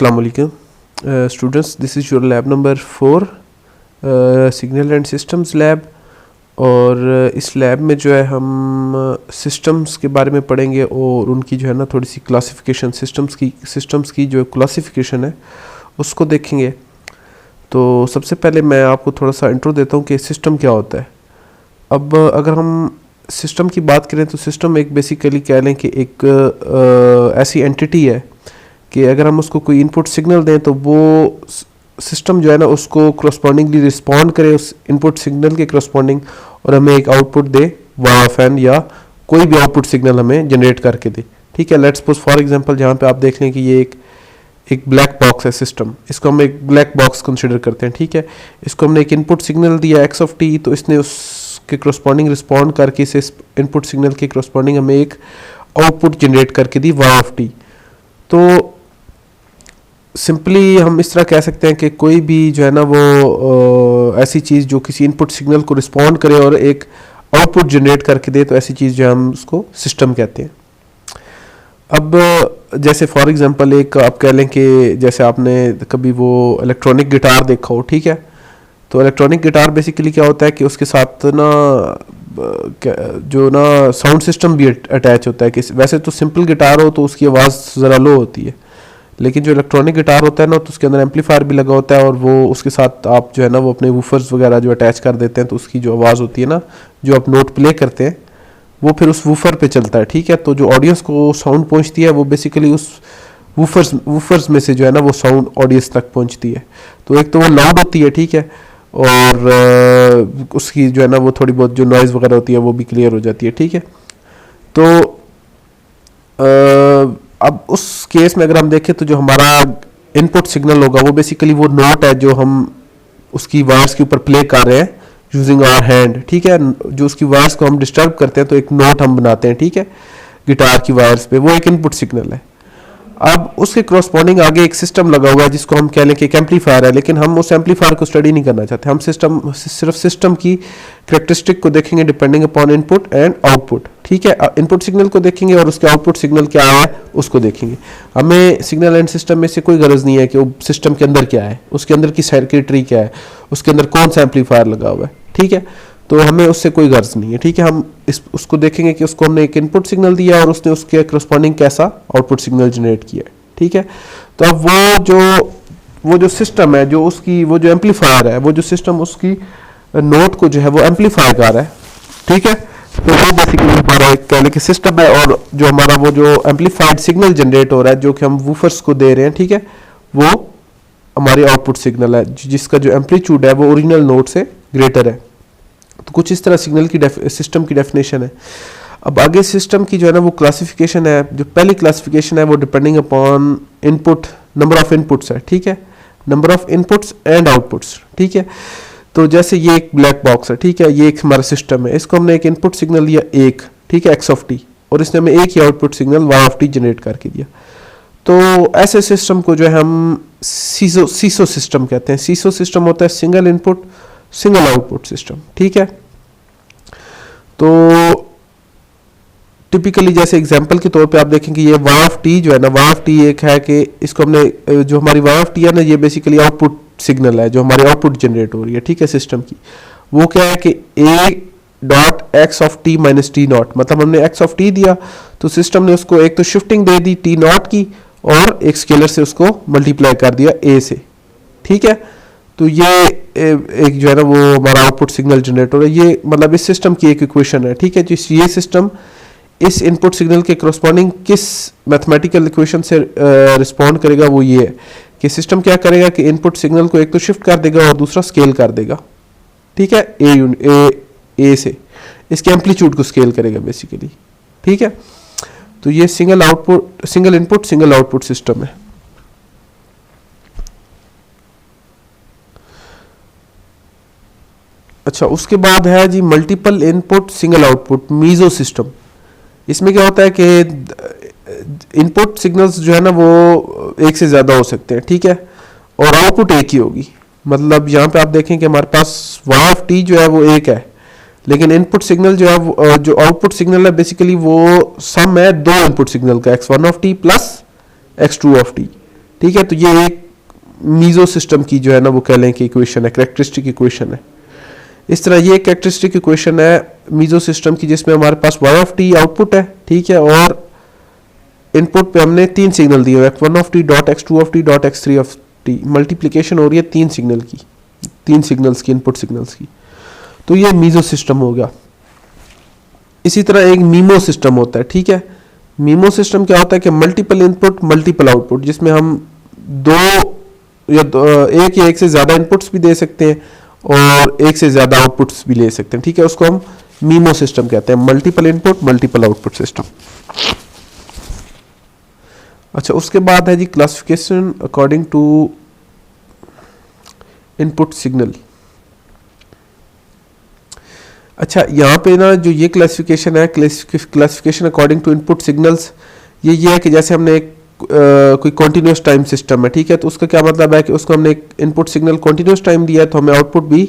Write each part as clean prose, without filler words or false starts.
अस्सलाम वालेकुम students, this is your lab number 4 signal and systems lab. और इस लैब में जो है हम सिस्टम्स के बारे में पढ़ेंगे और उनकी जो है ना थोड़ी सी क्लासिफिकेशन, सिस्टम्स की जो क्लासिफिकेशन है उसको देखेंगे। तो सबसे पहले मैं आपको थोड़ा सा इंट्रो देता हूँ कि सिस्टम क्या होता है। अब अगर हम सिस्टम की बात करें तो सिस्टम एक बेसिकली कह लें कि एक ऐसी एंटिटी है कि अगर हम उसको कोई इनपुट सिग्नल दें तो वो सिस्टम जो है ना उसको करस्पॉन्डिंगली रिस्पॉन्ड करे उस इनपुट सिग्नल के करस्पॉन्डिंग और हमें एक आउटपुट दे वाफएन या कोई भी आउटपुट सिग्नल हमें जनरेट करके दे। ठीक है, लेट्स सपोज फॉर एग्जांपल जहाँ पे आप देख लें कि ये एक ब्लैक बॉक्स है सिस्टम, इसको हम एक ब्लैक बॉक्स कंसिडर करते हैं। ठीक है, इसको हमने एक इनपुट सिग्नल दिया एक्स ऑफ टी, तो इसने उसके करस्पॉन्डिंग रिस्पॉन्ड करके इस इनपुट सिग्नल के करस्पॉन्डिंग हमें एक आउटपुट जनरेट करके दी वाई ऑफ टी। तो सिंपली हम इस तरह कह सकते हैं कि कोई भी जो है ना वो ऐसी चीज़ जो किसी इनपुट सिग्नल को रिस्पॉन्ड करे और एक आउटपुट जनरेट करके दे, तो ऐसी चीज़ जो हम उसको सिस्टम कहते हैं। अब जैसे फॉर एग्जांपल एक आप कह लें कि जैसे आपने कभी वो इलेक्ट्रॉनिक गिटार देखा हो। ठीक है, तो इलेक्ट्रॉनिक गिटार बेसिकली क्या होता है कि उसके साथ ना जो ना साउंड सिस्टम भी अटैच होता है। कि वैसे तो सिंपल गिटार हो तो उसकी आवाज़ ज़रा लो होती है, लेकिन जो इलेक्ट्रॉनिक गिटार होता है ना तो उसके अंदर एम्पलीफायर भी लगा होता है और वो उसके साथ आप जो है ना वो अपने वूफर्स वगैरह जो अटैच कर देते हैं, तो उसकी जो आवाज़ होती है ना, जो आप नोट प्ले करते हैं वो फिर उस वूफर पे चलता है। ठीक है, तो जो ऑडियंस को साउंड पहुंचती है वो बेसिकली उस वूफर्स में से जो है ना वो साउंड ऑडियंस तक पहुंचती है। तो एक तो वो लाउड होती है, ठीक है, और उसकी जो है ना वो थोड़ी बहुत जो नॉइज़ वगैरह होती है वो भी क्लियर हो जाती है। ठीक है, तो अब उस केस में अगर हम देखें तो जो हमारा इनपुट सिग्नल होगा वो बेसिकली वो नोट है जो हम उसकी वायर्स के ऊपर प्ले कर रहे हैं यूजिंग आवर हैंड। ठीक है, जो उसकी वायर्स को हम डिस्टर्ब करते हैं तो एक नोट हम बनाते हैं। ठीक है, गिटार की वायर्स पे, वो एक इनपुट सिग्नल है। अब उसके करस्पॉन्डिंग आगे एक सिस्टम लगा हुआ है जिसको हम कह लें कि एक एम्पलीफायर है, लेकिन हम उस एम्पलीफायर को स्टडी नहीं करना चाहते। हम सिर्फ सिस्टम की कैरेक्टरिस्टिक को देखेंगे depending upon input and output. ठीक है, इनपुट सिग्नल को देखेंगे और उसके आउटपुट सिग्नल क्या है उसको देखेंगे। हमें सिग्नल एंड सिस्टम में से कोई गरज नहीं है कि वो सिस्टम के अंदर क्या है, उसके अंदर की सर्किटरी क्या है, उसके अंदर कौन सा एम्पलीफायर लगा हुआ है। ठीक है, तो हमें उससे कोई गर्ज नहीं है। ठीक है, हम उसको देखेंगे कि उसको हमने एक इनपुट सिग्नल दिया और उसने उसके करस्पॉन्डिंग कैसा आउटपुट सिग्नल जनरेट किया है। ठीक है, तो अब वो जो सिस्टम है, जो उसकी वो जो एम्पलीफायर है, वो जो सिस्टम उसकी नोट को जो है वो एम्पलीफाई कर रहा है। ठीक है, तो वो बेसिकली हमारा एक कह लें कि सिस्टम है, और जो हमारा वो जो एम्पलीफाइड सिग्नल जनरेट हो रहा है जो कि हम वूफर्स को दे रहे हैं, ठीक है, वो हमारी आउटपुट सिग्नल है जिसका जो एम्पलीट्यूड है वो ओरिजिनल नोट से ग्रेटर है। तो कुछ इस तरह सिग्नल की सिस्टम की डेफिनेशन है। अब आगे सिस्टम की जो है ना वो क्लासिफिकेशन है। जो पहली क्लासिफिकेशन है वो depending upon input, number of inputs है। ठीक है, number of inputs and outputs. ठीक है, तो जैसे ये एक ब्लैक बॉक्स है, ठीक है, ये एक हमारा सिस्टम है, इसको हमने एक इनपुट सिग्नल दिया एक, ठीक है, एक्स ऑफ टी, और इसने हमें एक ही output signal Y of T generate करके दिया। तो ऐसे सिस्टम को जो है हम सीसो सिस्टम कहते हैं। सीसो सिस्टम होता है single input single output system. ठीक है, तो टिपिकली जैसे एग्जांपल के तौर पे आप देखेंगे ये वाई ऑफ टी जो है ना, वाई ऑफ टी एक है कि इसको हमने जो हमारी वाई ऑफ टी है ना ये बेसिकली आउटपुट सिग्नल है जो हमारी आउटपुट जनरेट हो रही है। ठीक है, सिस्टम की वो क्या है कि ए dot x of T minus t not, मतलब हमने एक्स ऑफ टी दिया तो सिस्टम ने उसको एक तो shifting they the T not की और एक स्केलर से उसको मल्टीप्लाई कर दिया ए से। ठीक है, तो ये एक जो है ना वो हमारा आउटपुट सिग्नल जनरेट हो रहा है। ये मतलब इस सिस्टम की एक इक्वेशन है। ठीक है, जिस ये सिस्टम इस इनपुट सिग्नल के करस्पॉन्डिंग किस मैथमेटिकल इक्वेशन से रिस्पॉन्ड करेगा वो ये है कि सिस्टम क्या करेगा कि इनपुट सिग्नल को एक तो शिफ्ट कर देगा और दूसरा स्केल कर देगा। ठीक है, ए से इसके एम्पलीट्यूड को स्केल करेगा बेसिकली। ठीक है, तो ये single input single output system है। अच्छा, उसके बाद है जी multiple input single output MISO system. इसमें क्या होता है कि इनपुट सिग्नल्स जो है ना वो एक से ज़्यादा हो सकते हैं। ठीक है, और आउटपुट एक ही होगी। मतलब यहाँ पे आप देखें कि हमारे पास वाई ऑफ टी जो है वो एक है, लेकिन इनपुट सिग्नल जो है जो आउटपुट सिग्नल है बेसिकली वो सम है दो इनपुट सिग्नल का, x1 of T plus x2 of T. ठीक है। तो ये एक मीजो सिस्टम की जो है ना वो कह लें कि इक्वेशन है, कैरेक्टरिस्टिक इक्वेशन है। इस तरह ये कैरेक्टरिस्टिक इक्वेशन है मीजो सिस्टम की, जिसमें हमारे पास y ऑफ टी आउटपुट है, ठीक है, और इनपुट पे हमने 3 सिग्नल दिए हुए, x1 of t dot x2 of t dot x3 of T, multiplication हो रही है 3 सिग्नल की, 3 सिग्नल्स की, इनपुट सिग्नल्स की। तो ये मीजो सिस्टम हो गया। इसी तरह एक मीमो सिस्टम होता है, ठीक है। मीमो सिस्टम क्या होता है कि मल्टीपल इनपुट मल्टीपल आउटपुट, जिसमें हम एक या एक से ज्यादा इनपुट्स भी दे सकते हैं और एक से ज्यादा आउटपुट्स भी ले सकते हैं, ठीक है। उसको हम मीमो सिस्टम कहते हैं, multiple input multiple output system. अच्छा, उसके बाद है जी classification according to input signal. अच्छा, यहाँ पे ना जो ये क्लासिफिकेशन है, classification according to input signals, ये है कि जैसे हमने एक कोई कॉन्टिन्यूस टाइम सिस्टम है, ठीक है, तो उसका क्या मतलब है कि उसको हमने एक इनपुट सिग्नल कॉन्टिन्यूस टाइम दिया है तो हमें आउटपुट भी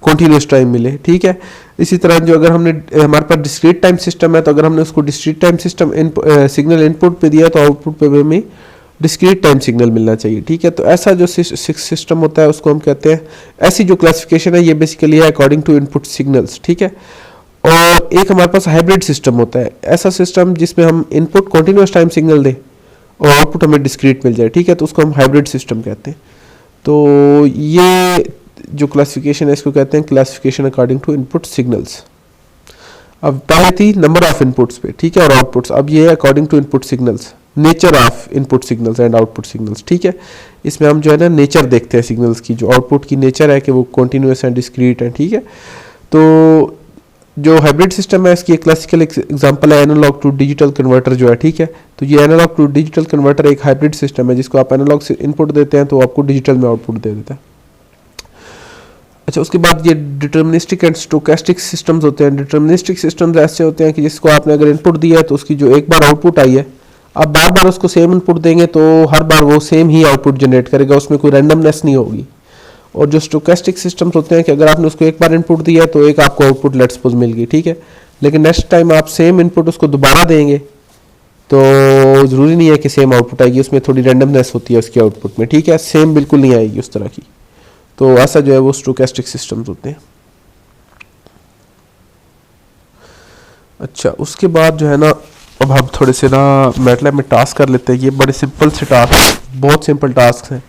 कॉन्टिन्यूस टाइम मिले, ठीक है। इसी तरह जो अगर हमने हमारे पास डिस्क्रीट टाइम सिस्टम है तो अगर हमने उसको discrete time system signal input पे दिया तो आउटपुट पे हमें डिस्क्रीट टाइम सिग्नल मिलना चाहिए, ठीक है। तो ऐसा जो सिस्टम होता है उसको हम कहते हैं, ऐसी जो क्लासिफिकेशन है ये बेसिकली है अकॉर्डिंग टू इनपुट सिग्नल्स, ठीक है। और एक हमारे पास हाइब्रिड सिस्टम होता है, ऐसा सिस्टम जिसमें हम इनपुट कॉन्टिन्यूस टाइम सिग्नल दें और आउटपुट हमें डिस्क्रीट मिल जाए, ठीक है, तो उसको हम हाइब्रिड सिस्टम कहते हैं। तो ये जो क्लासिफिकेशन है इसको कहते हैं classification according to input signals. अब पहले थी नंबर ऑफ इनपुट्स पे, ठीक है, और आउटपुट्स। अब ये है according to input signals, nature of input signals and output signals, ठीक है। इसमें हम जो है ना नेचर देखते हैं सिग्नल्स की, जो आउटपुट की नेचर है कि वो कॉन्टिन्यूस एंड डिस्क्रीट है, ठीक है। तो जो हाइब्रिड सिस्टम है इसकी एक क्लासिकल एग्जांपल है एनालॉग टू डिजिटल कन्वर्टर जो है, ठीक है। तो ये एनालॉग टू डिजिटल कन्वर्टर एक हाइब्रिड सिस्टम है जिसको आप एनालॉग से इनपुट देते हैं तो आपको डिजिटल में आउटपुट दे देता है। अच्छा, उसके बाद ये डिटर्मिनिस्टिक एंड स्टोकेस्टिक सिस्टम्स होते हैं। डिटर्मिनिस्टिक सिस्टम्स ऐसे होते हैं कि जिसको आपने अगर इनपुट दिया है तो उसकी जो एक बार आउटपुट आई है, आप बार बार उसको सेम इनपुट देंगे तो हर बार वो सेम ही आउटपुट जनरेट करेगा, उसमें कोई रैंडमनेस नहीं होगी। और जो स्टोकेस्टिक सिस्टम्स होते हैं कि अगर आपने उसको एक बार इनपुट दिया तो एक आपको आउटपुट लेट्स सपोज मिल गई, ठीक है, लेकिन नेक्स्ट टाइम आप सेम इनपुट उसको दोबारा देंगे तो ज़रूरी नहीं है कि सेम आउटपुट आएगी, उसमें थोड़ी रैंडमनेस होती है उसकी आउटपुट में, ठीक है, सेम बिल्कुल नहीं आएगी उस तरह की। तो ऐसा जो है वो स्टोकेस्टिक सिस्टम्स होते हैं। अच्छा, उसके बाद जो है ना अब हम थोड़े से ना मैटलैब में टास्क कर लेते हैं। ये बड़े सिंपल से टास्क, बहुत सिंपल टास्क हैं,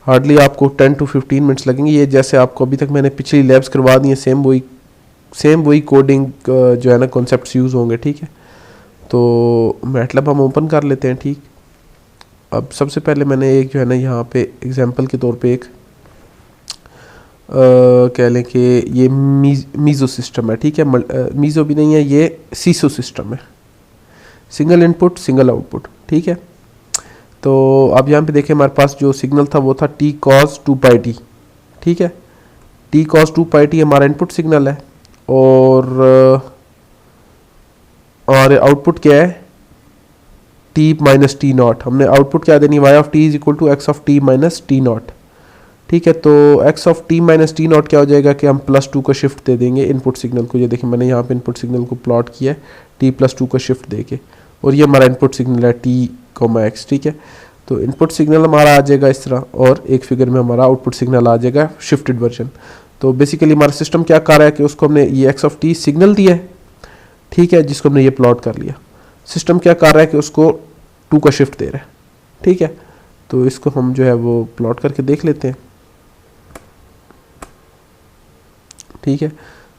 हार्डली आपको 10 to 15 मिनट्स लगेंगे। ये जैसे आपको अभी तक मैंने पिछली लैब्स करवा दी हैं, सेम वही कोडिंग जो है ना कॉन्सेप्ट्स यूज़ होंगे, ठीक है। तो मैटलैब हम ओपन कर लेते हैं, ठीक। अब सबसे पहले मैंने एक जो है ना यहाँ पे एग्जांपल के तौर पे एक कह लें कि ये मीज़ो सिस्टम है, ठीक है। मीज़ो भी नहीं है, ये सीसो सिस्टम है, सिंगल इनपुट सिंगल आउटपुट, ठीक है। तो आप यहाँ पे देखें हमारे पास जो सिग्नल था वो था टी कॉस 2 पाई टी, ठीक है। टी कॉस 2 पाई टी हमारा इनपुट सिग्नल है और आउटपुट क्या है टी माइनस टी नॉट। हमने आउटपुट क्या देनी, y of T is equal to x of T minus t naught, ठीक है। तो x of T minus t naught क्या हो जाएगा कि हम +2 का शिफ्ट दे देंगे इनपुट सिग्नल को। ये देखिए मैंने यहाँ पे इनपुट सिग्नल को प्लॉट किया है t+2 का शिफ्ट देके, और ये हमारा इनपुट सिग्नल है t, x, ठीक है। तो इनपुट सिग्नल हमारा आ जाएगा इस तरह और एक फिगर में हमारा आउटपुट सिग्नल आ जाएगा शिफ्टेड वर्जन। तो बेसिकली हमारा सिस्टम क्या कर रहा है कि उसको हमने ये एक्स ऑफ टी सिग्नल दिया है, ठीक है, जिसको हमने ये प्लॉट कर लिया। सिस्टम क्या कर रहा है कि उसको 2 का शिफ्ट दे रहा है, ठीक है। तो इसको हम जो है वो प्लॉट करके देख लेते हैं, ठीक है।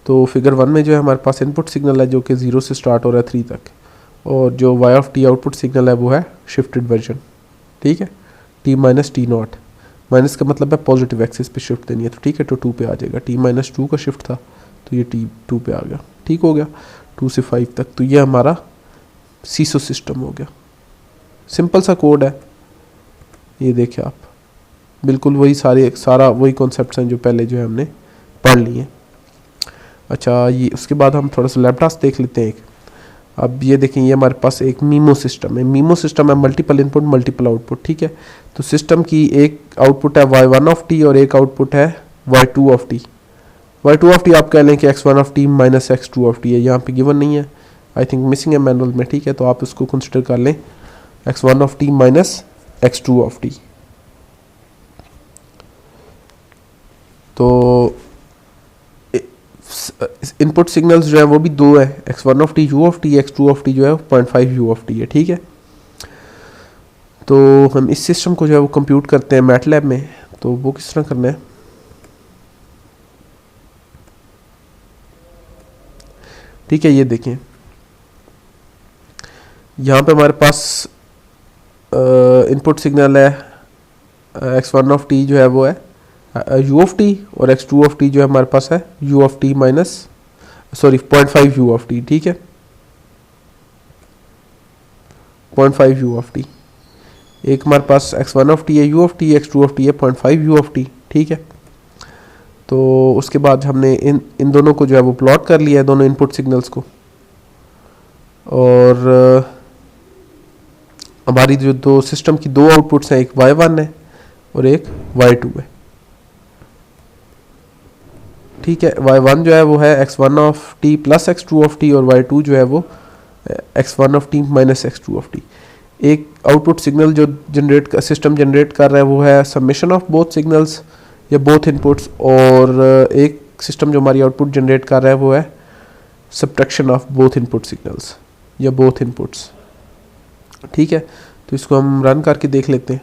तो फिगर 1 में जो है हमारे पास इनपुट सिग्नल है जो कि 0 से स्टार्ट हो रहा है 3 तक, और जो y of t output signal है वो है शिफ्टेड वर्जन, ठीक है, t minus t naught. Minus का मतलब है पॉजिटिव एक्सिस पे शिफ्ट देनी है, तो ठीक है, तो 2 पे आ जाएगा। t-2 का शिफ्ट था तो ये t2 पे आ गया, ठीक हो गया, 2 से 5 तक। तो ये हमारा सीसो सिस्टम हो गया, सिंपल सा कोड है। ये देखिए आप, बिल्कुल वही सारा वही कॉन्सेप्ट्स हैं जो पहले जो है हमने पढ़ लिए। अच्छा, ये उसके बाद हम थोड़ा सा लैब टास्क देख लेते हैं एक। अब ये देखें, ये हमारे पास एक मीमो सिस्टम है। मीमो सिस्टम है मल्टीपल इनपुट मल्टीपल आउटपुट, ठीक है। तो सिस्टम की एक आउटपुट है y1 ऑफ टी और एक आउटपुट है y2 of T. y2 of T आप कह लें कि x1 of T minus x2 of T है, यहाँ पे गिवन नहीं है, आई थिंक मिसिंग है मैनुअल में, ठीक है। तो आप इसको कंसिडर कर लें x1 of T minus x2 of T, तो इनपुट सिग्नल्स जो है वो भी दो है, x1 of T U of T, x2 of T जो है 0.5 यू ऑफ टी है, ठीक है। तो हम इस सिस्टम को जो है वो कंप्यूट करते हैं मैटलैब में। तो वो किस तरह करना है, ठीक है। ये देखें यहाँ पे हमारे पास इनपुट सिग्नल है x1 ऑफ टी जो है वो है u ऑफ टी, और x2 ऑफ टी जो है हमारे पास है u of T minus 0.5 u of T, ठीक है, 0.5 u ऑफ टी। एक हमारे पास x1 ऑफ टी है u of T, x2 of T है 0.5 u ऑफ टी, ठीक है। तो उसके बाद हमने इन दोनों को जो है वो प्लॉट कर लिया है, दोनों इनपुट सिग्नल्स को, और हमारी जो दो सिस्टम की दो आउटपुट्स हैं, एक y1 है और एक y2 है, ठीक है। y1 जो है वो है x1 of T plus x2 of T, और y2 जो है वो x1 of T minus x2 of T. एक आउटपुट सिग्नल जो सिस्टम जनरेट कर रहा है वो है समेशन ऑफ बोथ सिग्नल्स या बोथ इनपुट्स, और एक सिस्टम जो हमारी आउटपुट जनरेट कर रहा है वो है subtraction of both input signals या बोथ इनपुट्स, ठीक है। तो इसको हम रन करके देख लेते हैं।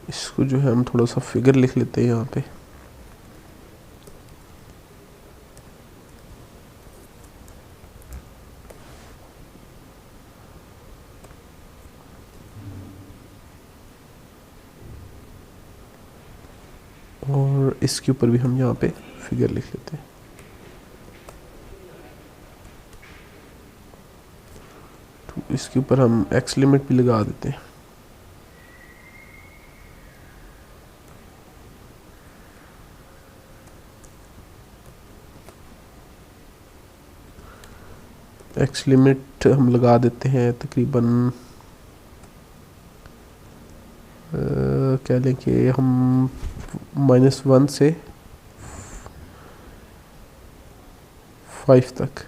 इसको जो है हम थोड़ा सा फिगर लिख लेते हैं यहाँ पे। और इसके ऊपर भी हम यहाँ पे फिगर लिख लेते हैं। तो इसके ऊपर हम एक्स लिमिट भी लगा देते हैं। एक्स लिमिट हम लगा देते हैं तकरीबन कह लें कि हम -1 से 5 तक,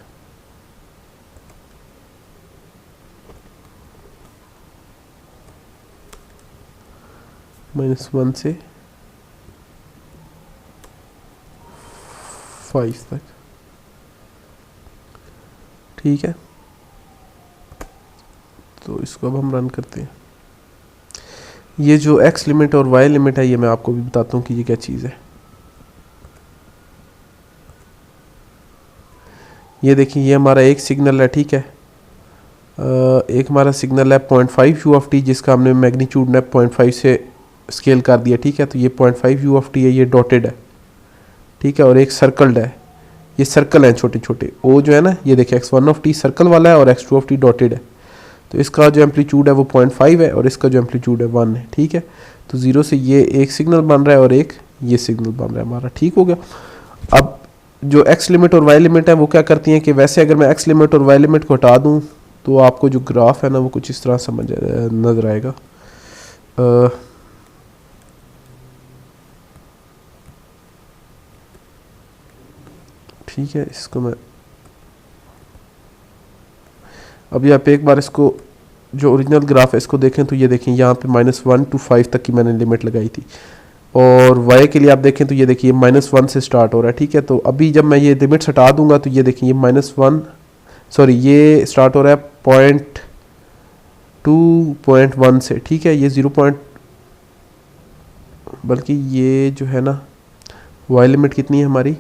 -1 से 5 तक, ठीक है। तो इसको अब हम रन करते हैं। ये जो x लिमिट और y लिमिट है ये मैं आपको भी बताता हूँ कि ये क्या चीज़ है। ये देखिए ये हमारा एक सिग्नल है, ठीक है। एक हमारा सिग्नल है 0.5 u ऑफ टी जिसका हमने मैग्नीट्यूड ने 0.5 से स्केल कर दिया, ठीक है। तो ये 0.5 u ऑफ टी है, ये डॉटेड है, ठीक है। और एक सर्कल्ड है, ये सर्कल हैं छोटे छोटे, ओ जो है ना ये देखिए x1 ऑफ टी सर्कल वाला है और x2 ऑफ टी डॉटेड है। तो इसका जो एम्पलीट्यूड है वो 0.5 है और इसका जो एम्पलीट्यूड है 1 है, ठीक है। तो 0 से ये एक सिग्नल बन रहा है और एक ये सिग्नल बन रहा है हमारा, ठीक हो गया। अब जो x लिमिट और y लिमिट है वो क्या करती हैं कि वैसे अगर मैं x लिमिट और y लिमिट को हटा दूँ तो आपको जो ग्राफ है ना वो कुछ इस तरह समझ नज़र आएगा। ठीक है, इसको मैं अभी आप एक बार इसको जो ओरिजिनल ग्राफ है इसको देखें तो ये देखें यहाँ पे -1 to 5 तक की मैंने लिमिट लगाई थी, और y के लिए आप देखें तो ये देखिए -1 से स्टार्ट हो रहा है, ठीक है। तो अभी जब मैं ये लिमिट हटा दूंगा तो ये देखिए ये स्टार्ट हो रहा है 0.2.1 से, ठीक है। ये 0. बल्कि ये जो है ना y लिमिट कितनी है हमारी,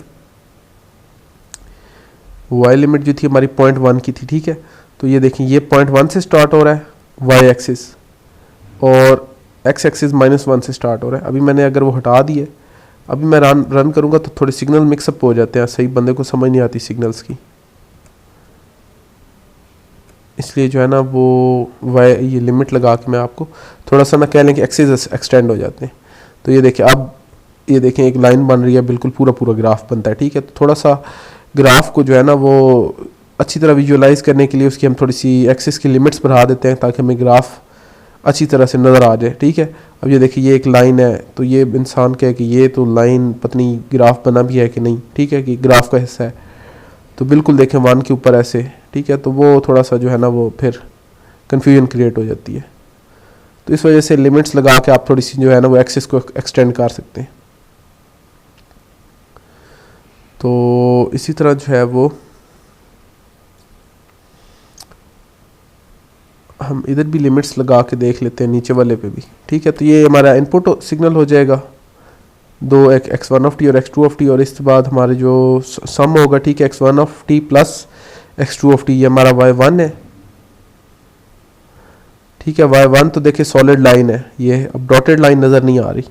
y लिमिट जो थी हमारी 0.1 की थी, ठीक है। तो ये देखिए ये 0.1 से स्टार्ट हो रहा है y एक्सिस और x एक्सिस -1 से स्टार्ट हो रहा है। अभी मैंने अगर वो हटा दिए, अभी मैं रन करूँगा तो थोड़े सिग्नल मिक्सअप हो जाते हैं, सही बंदे को समझ नहीं आती सिग्नल्स की, इसलिए जो है ना वो ये लिमिट लगा के मैं आपको थोड़ा सा ना कह लें कि एक्सिस एक्सटेंड हो जाते हैं। तो ये देखिए अब ये देखें एक लाइन बन रही है, बिल्कुल पूरा पूरा ग्राफ बनता है, ठीक है। तो थोड़ा सा ग्राफ को जो है ना वो अच्छी तरह विजुअलाइज करने के लिए उसकी हम थोड़ी सी एक्सिस की लिमिट्स बढ़ा देते हैं ताकि हमें ग्राफ अच्छी तरह से नज़र आ जाए, ठीक है। अब ये देखिए ये एक लाइन है, तो ये इंसान कहे कि ये तो लाइन पत्नी ग्राफ बना भी है कि नहीं, ठीक है, कि ग्राफ का हिस्सा है। तो बिल्कुल देखें 1 के ऊपर ऐसे, ठीक है, तो वो थोड़ा सा जो है ना वो फिर कन्फ्यूजन क्रिएट हो जाती है। तो इस वजह से लिमिट्स लगा के आप थोड़ी सी जो है ना वो एक्सिस को एक्सटेंड कर सकते हैं। तो इसी तरह जो है वो हम इधर भी लिमिट्स लगा के देख लेते हैं नीचे वाले पे भी, ठीक है। तो ये हमारा इनपुट सिग्नल हो जाएगा, दो एक x1 ऑफ टी और x2 ऑफ टी, और इसके बाद हमारे जो सम होगा, ठीक है, x1 of T plus x2 of T, ये हमारा y1 है, ठीक है। y1 तो देखिए सॉलिड लाइन है, ये अब डॉटेड लाइन नज़र नहीं आ रही,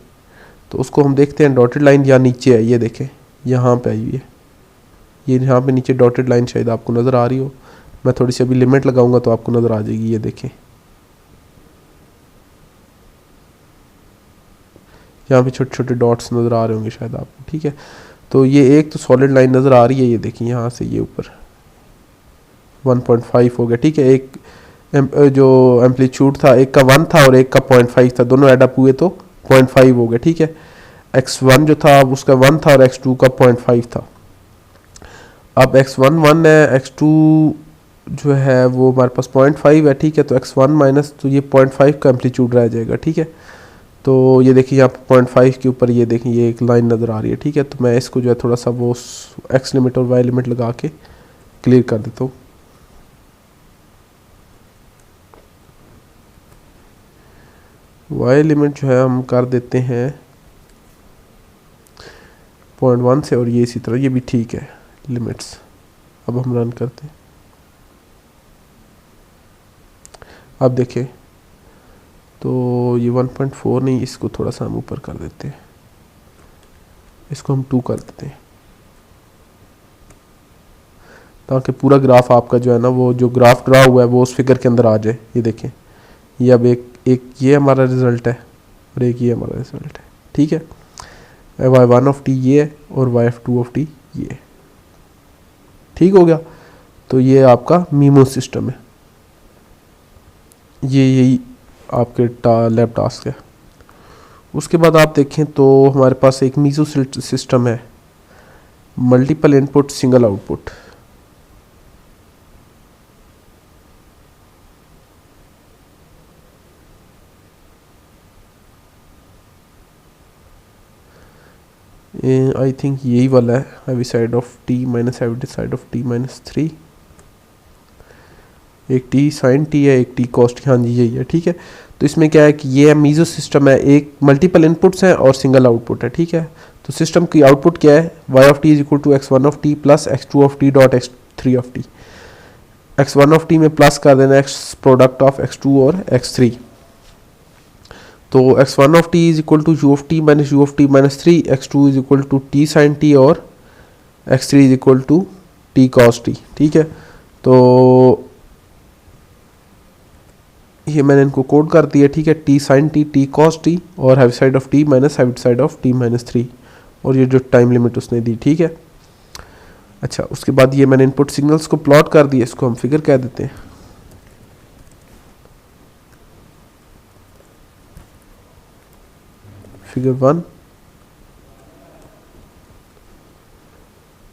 तो उसको हम देखते हैं डॉटेड लाइन या नीचे है, ये देखें यहाँ पे आई हुई है, ये यहाँ पे नीचे डॉटेड लाइन शायद आपको नज़र आ रही हो। मैं थोड़ी सी अभी लिमिट लगाऊंगा तो आपको नज़र आ जाएगी, ये देखें यहाँ पे छोटे छोटे डॉट्स नज़र आ रहे होंगे शायद आपको, ठीक है। तो ये एक तो सॉलिड लाइन नज़र आ रही है, ये देखिए यहाँ से ये ऊपर 1.5 हो गया, ठीक है। एक जो एम्पलीट्यूड था एक का 1 था और एक का 0.5 था, दोनों एडअप हुए तो 0.5 हो गया, ठीक है। x1 जो था उसका 1 था और x2 का 0.5 था। अब x1 1 है, x2 जो है वो हमारे पास 0.5 है, ठीक है। तो x1 माइनस, तो ये 0.5 का एम्पलीट्यूड रह जाएगा, ठीक है। तो ये देखिए यहाँ पे 0.5 के ऊपर ये देखिए ये एक लाइन नज़र आ रही है, ठीक है। तो मैं इसको जो है थोड़ा सा वो x लिमिट और y लिमिट लगा के क्लियर कर देता हूँ। y लिमिट जो है हम कर देते हैं 0.1 से, और ये इसी तरह ये भी ठीक है लिमिट्स। अब हम रन करते हैं, अब देखें तो ये 1.4 नहीं, इसको थोड़ा सा हम ऊपर कर देते हैं, इसको हम 2 कर देते हैं ताकि पूरा ग्राफ आपका जो है ना वो जो ग्राफ ड्रा हुआ है वो उस फिगर के अंदर आ जाए। ये देखें ये अब एक ये हमारा रिज़ल्ट है और एक ये हमारा रिज़ल्ट है, ठीक है। y1 ऑफ टी ये है और y2 ऑफ टी ये है, ठीक हो गया। तो ये आपका मीमो सिस्टम है, ये यही आपके लैब टास्क है। उसके बाद आप देखें तो हमारे पास एक मीजो सिस्टम है, multiple input single output. I think यही वाला है, heavy side of T minus Heaviside of T minus 3, एक टी साइन टी है, एक टी कॉस्ट, हाँ जी यही है, ठीक है। तो इसमें क्या है कि ये मीजो सिस्टम है, एक मल्टीपल इनपुट्स हैं और सिंगल आउटपुट है, ठीक है। तो सिस्टम की आउटपुट क्या है, y of T is equal to x1 of T plus x2 of t dot x3 of T. x1 of t में प्लस कर देना x प्रोडक्ट ऑफ x2 और x3, तो x1 of T is equal to u of T minus u of T minus 3, x2 is equal to t sine t और x3 is equal to t cos t, ठीक है। तो ये मैंने इनको code कर दिया, ठीक है, T sine T, T cos T और Heaviside of T minus Heaviside of T minus 3, और ये जो टाइम लिमिट उसने दी, ठीक है। अच्छा उसके बाद ये मैंने इनपुट सिग्नल्स को प्लॉट कर दिया, इसको हम फिगर कह देते हैं। फिगर 1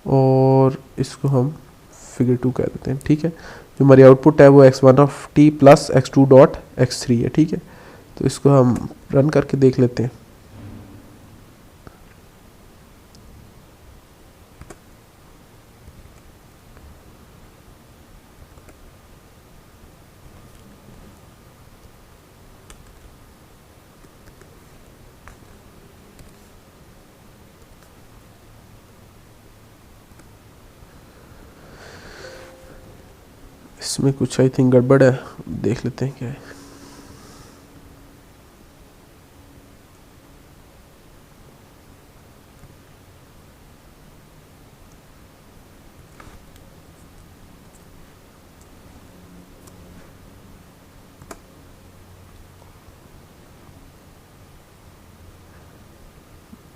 और इसको हम फिगर 2 कह देते हैं, ठीक है। जो हमारी आउटपुट है वो x1 of T plus x2 dot x3 है, ठीक है। तो इसको हम रन करके देख लेते हैं। इसमें कुछ आई थिंक गड़बड़ है, देख लेते हैं क्या है।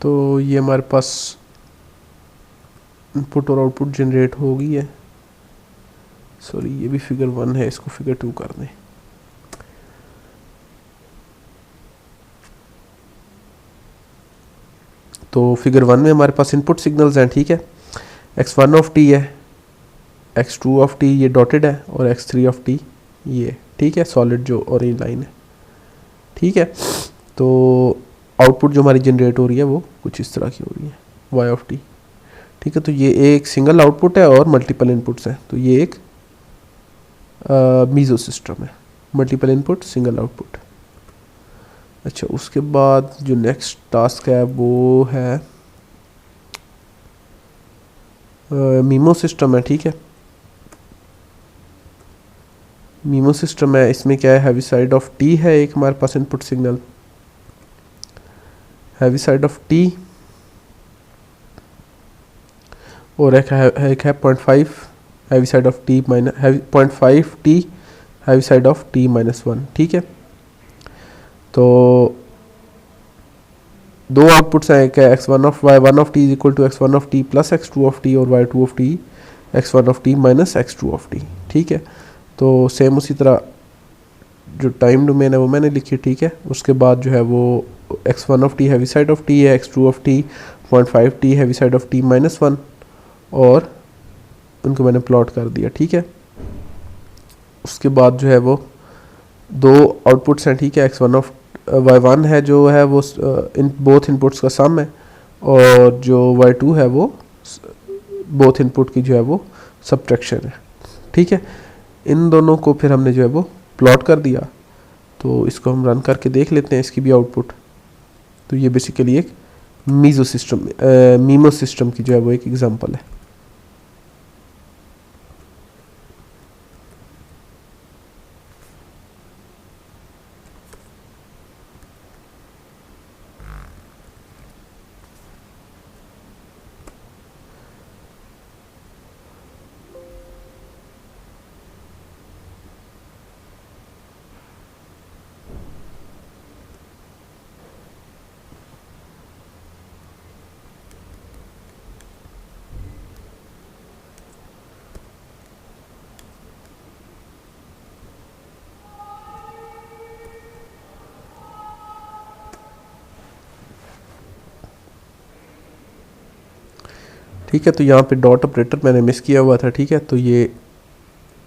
तो ये हमारे पास इनपुट और आउटपुट जनरेट हो गई है। सॉरी, ये भी फिगर 1 है, इसको फिगर 2 कर दें। तो फिगर 1 में हमारे पास इनपुट सिग्नल्स हैं, ठीक है। x1 ऑफ टी है, x2 ऑफ टी ये डॉटेड है, और x3 ऑफ टी ये, ठीक है, सॉलिड जो ऑरेंज लाइन है, ठीक है। तो आउटपुट जो हमारी जनरेट हो रही है वो कुछ इस तरह की हो रही है, y ऑफ टी, ठीक है। तो ये एक सिंगल आउटपुट है और मल्टीपल इनपुट्स हैं, तो ये एक मीजो सिस्टम है, मल्टीपल इनपुट सिंगल आउटपुट। अच्छा, उसके बाद जो नेक्स्ट टास्क है वो है मीमो सिस्टम है, ठीक है। मीमो सिस्टम है, इसमें क्या है, हैवी साइड ऑफ टी है एक हमारे पास input signal, Heaviside of T, और एक है 0.5 Heaviside of T minus 0.5 T Heaviside of T -1, ठीक है। तो दो आउटपुट्स हैं, एक है x1 of y1 of T is equal to x1 of T plus x2 of T, और y2 of T x1 of T minus x2 of T, ठीक है। तो सेम उसी तरह जो टाइम डोमेन है वो मैंने लिखी, ठीक है। उसके बाद जो है वो x1 of T Heaviside of T है, x2 of T 0.5 T Heaviside of T -1, और उनको मैंने प्लॉट कर दिया, ठीक है। उसके बाद जो है वो दो आउटपुट्स हैं, ठीक है। x1 ऑफ y1 है जो है वो इन बोथ इनपुट्स का सम है, और जो y2 है वो बोथ इनपुट की जो है वो सब्ट्रैक्शन है, ठीक है। इन दोनों को फिर हमने जो है वो प्लॉट कर दिया। तो इसको हम रन करके देख लेते हैं, इसकी भी आउटपुट। तो ये बेसिकली एक मीमो सिस्टम की जो है वो एक एग्जांपल है। ठीक है, तो यहाँ पे डॉट ऑपरेटर मैंने मिस किया हुआ था, ठीक है। तो ये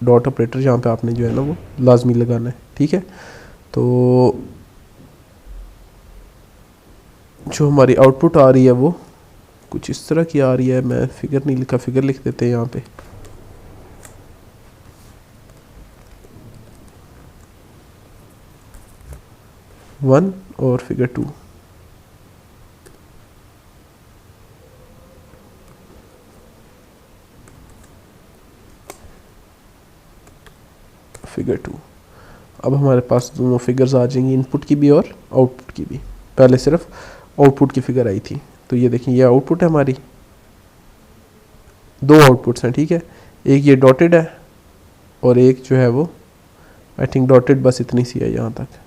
डॉट ऑपरेटर यहाँ पे आपने जो है ना वो लाजमी लगाना है, ठीक है। तो जो हमारी आउटपुट आ रही है वो कुछ इस तरह की आ रही है। मैं फिगर नहीं लिखा, फिगर लिख देते हैं यहाँ पे। वन और फिगर 2, फिगर 2। अब हमारे पास दोनों फिगर्स आ जाएंगी, इनपुट की भी और आउटपुट की भी। पहले सिर्फ आउटपुट की फिगर आई थी। तो ये देखिए, ये आउटपुट है हमारी, दो आउटपुट्स हैं, ठीक है। एक ये डॉटेड है और एक जो है वो आई थिंक डॉटेड बस इतनी सी है यहाँ तक।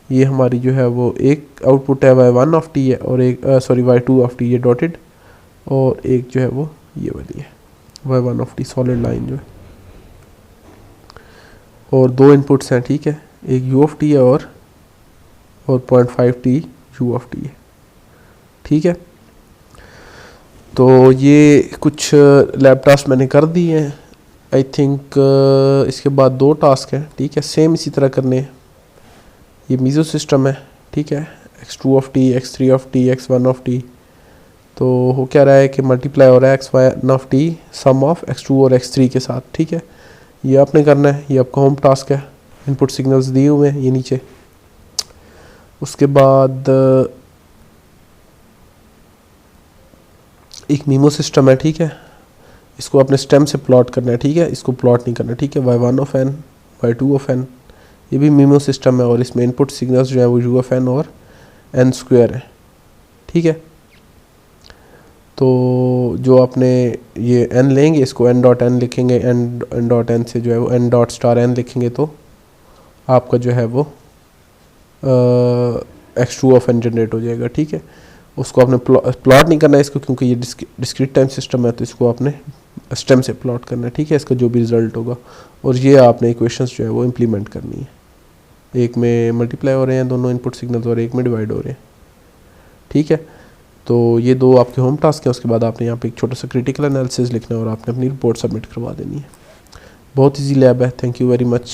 ये हमारी जो है वो एक आउटपुट है y1 ऑफ टी है, और एक सॉरी y2 ऑफ टी, ये डॉटेड, और एक जो है वो ये वाली है y1 of T solid line जो है। और दो इनपुट्स हैं, ठीक है, एक u ऑफ टी है और 0.5 टी u ऑफ टी है, ठीक है। तो ये कुछ लैब टास्क मैंने कर दिए हैं आई थिंक। इसके बाद दो टास्क हैं, ठीक है, सेम इसी तरह करने हैं। ये मीजो सिस्टम है, ठीक है, x2 of T, x3 of T, x1 of T. तो हो क्या रहा है कि मल्टीप्लाई हो रहा है x1 of T some of x2 और x3 के साथ, ठीक है। ये आपने करना है, ये आपका होम टास्क है। इनपुट सिग्नल्स दिए हुए हैं ये नीचे। उसके बाद एक मीमो सिस्टम है, ठीक है, इसको अपने स्टेम से प्लॉट करना है, ठीक है, इसको प्लॉट नहीं करना, ठीक है। y1 of n, y2 of n, ये भी मीमो सिस्टम है, और इसमें इनपुट सिग्नल्स जो है वो u ऑफ n और n स्क्वायर है, ठीक है। तो जो आपने ये n लेंगे, इसको n डॉट n लिखेंगे, n डॉट n से जो है वो n डॉट स्टार n लिखेंगे, तो आपका जो है वो x2 ऑफ n जनरेट हो जाएगा, ठीक है। उसको आपने प्लॉट नहीं करना है इसको, क्योंकि ये डिस्क्रीट टाइम सिस्टम है, तो इसको आपने स्टेम से प्लॉट करना है, ठीक है, इसका जो भी रिजल्ट होगा। और ये आपने इक्वेशंस जो है वो इम्प्लीमेंट करनी है, एक में मल्टीप्लाई हो रहे हैं दोनों इनपुट सिग्नल्स और एक में डिवाइड हो रहे हैं, ठीक है। तो ये दो आपके होम टास्क हैं। उसके बाद आपने यहाँ पे एक छोटा सा क्रिटिकल एनालिसिस लिखना है और आपने अपनी रिपोर्ट सबमिट करवा देनी है। बहुत ईजी लैब है। Thank you very much.